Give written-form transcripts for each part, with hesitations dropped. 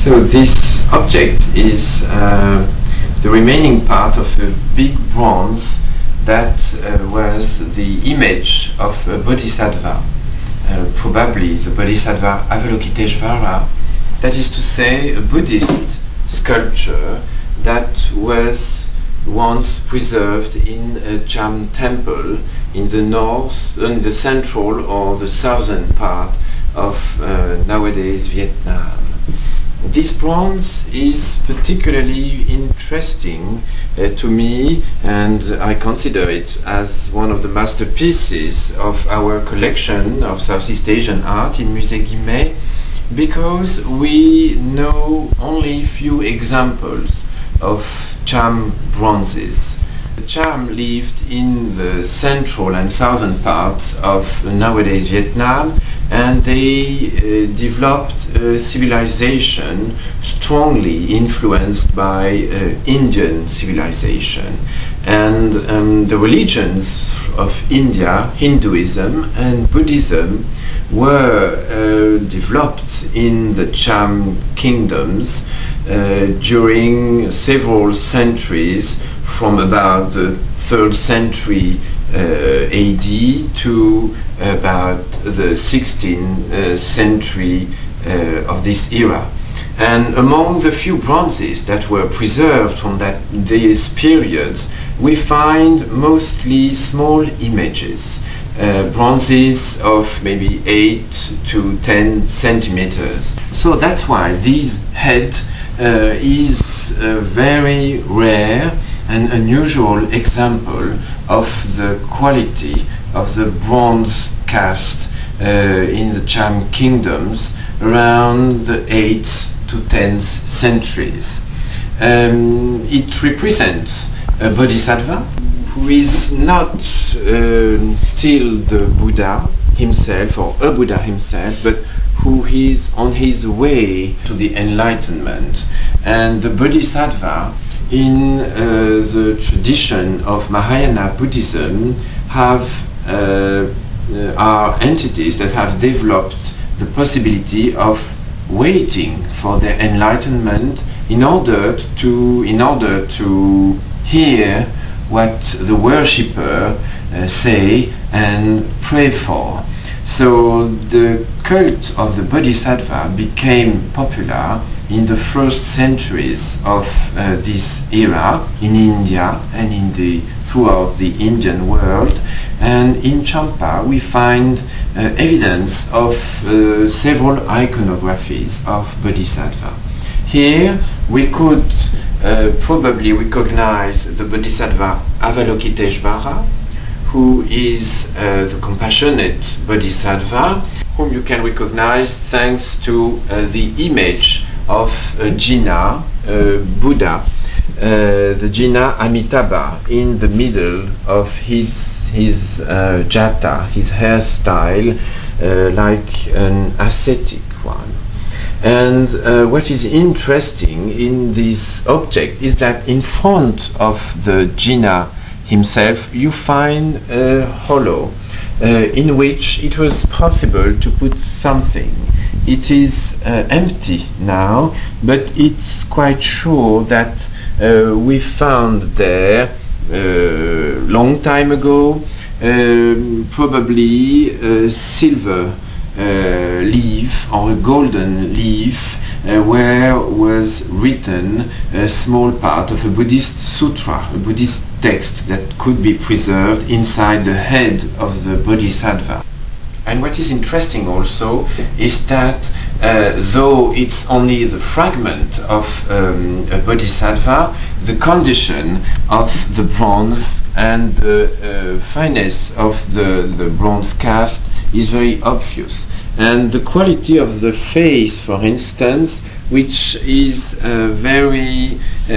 So this object is the remaining part of a big bronze that was the image of a bodhisattva, probably the bodhisattva Avalokiteshvara, that is to say a Buddhist sculpture that was once preserved in a Cham temple in the north, in the central or the southern part of nowadays Vietnam. This bronze is particularly interesting to me, and I consider it as one of the masterpieces of our collection of Southeast Asian art in Musée Guimet, because we know only few examples of Cham bronzes. The Cham lived in the central and southern parts of nowadays Vietnam, and they developed a civilization strongly influenced by Indian civilization. And the religions of India, Hinduism and Buddhism, were developed in the Cham kingdoms during several centuries, from about the 3rd century AD to about the 16th century of this era. And among the few bronzes that were preserved from these periods, we find mostly small images, bronzes of maybe 8 to 10 centimeters. So that's why this head is very rare and unusual example of the quality of the bronze cast in the Cham kingdoms around the 8th to 10th centuries. It represents a bodhisattva who is not still the Buddha himself or a Buddha himself, but who is on his way to the enlightenment. And the bodhisattva in the tradition of Mahayana Buddhism are entities that have developed the possibility of waiting for their enlightenment in order to hear what the worshipper say and pray for. So the cult of the Bodhisattva became popular in the first centuries of this era in India and throughout the Indian world. And in Champa we find evidence of several iconographies of Bodhisattva. Here we could probably recognize the Bodhisattva Avalokiteshvara, who is the compassionate Bodhisattva, whom you can recognize thanks to the image of Jina, Buddha, the Jina Amitabha, in the middle of his jata, his hairstyle, like an ascetic one. And what is interesting in this object is that in front of the Jina himself you find a hollow in which it was possible to put something. It is empty now, but it's quite sure that we found there long time ago probably a silver leaf or a golden leaf where was written a small part of a Buddhist sutra, a Buddhist text that could be preserved inside the head of the Bodhisattva. And what is interesting also is that though it's only the fragment of a Bodhisattva, the condition of the bronze and the fineness of the bronze cast is very obvious. And the quality of the face, for instance, which is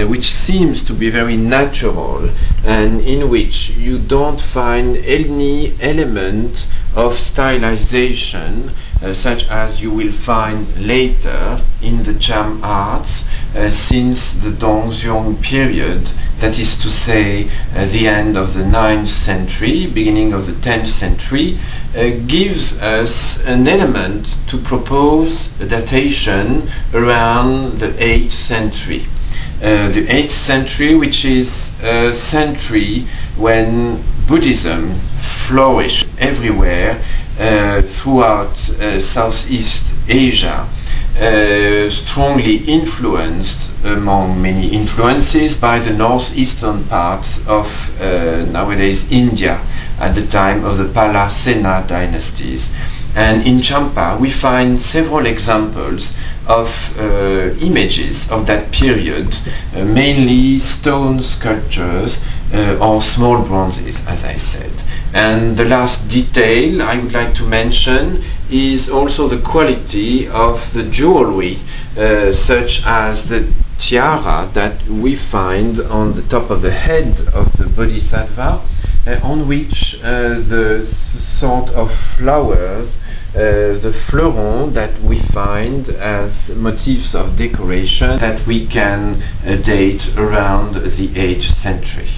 which seems to be very natural, and in which you don't find any element of stylization, such as you will find later in the Cham arts, since the Dongxiong period that is to say the end of the 9th century, beginning of the 10th century, gives us an element to propose a datation around the 8th century. The 8th century, which is a century when Buddhism flourished everywhere throughout Southeast Asia, strongly influenced, among many influences, by the northeastern part of nowadays India at the time of the Pala Sena dynasties. And in Champa we find several examples of images of that period, mainly stone sculptures or small bronzes, as I said. And the last detail I would like to mention is also the quality of the jewelry, such as the tiara that we find on the top of the head of the Bodhisattva, on which the sort of flowers, the fleurons that we find as motifs of decoration that we can date around the 8th century.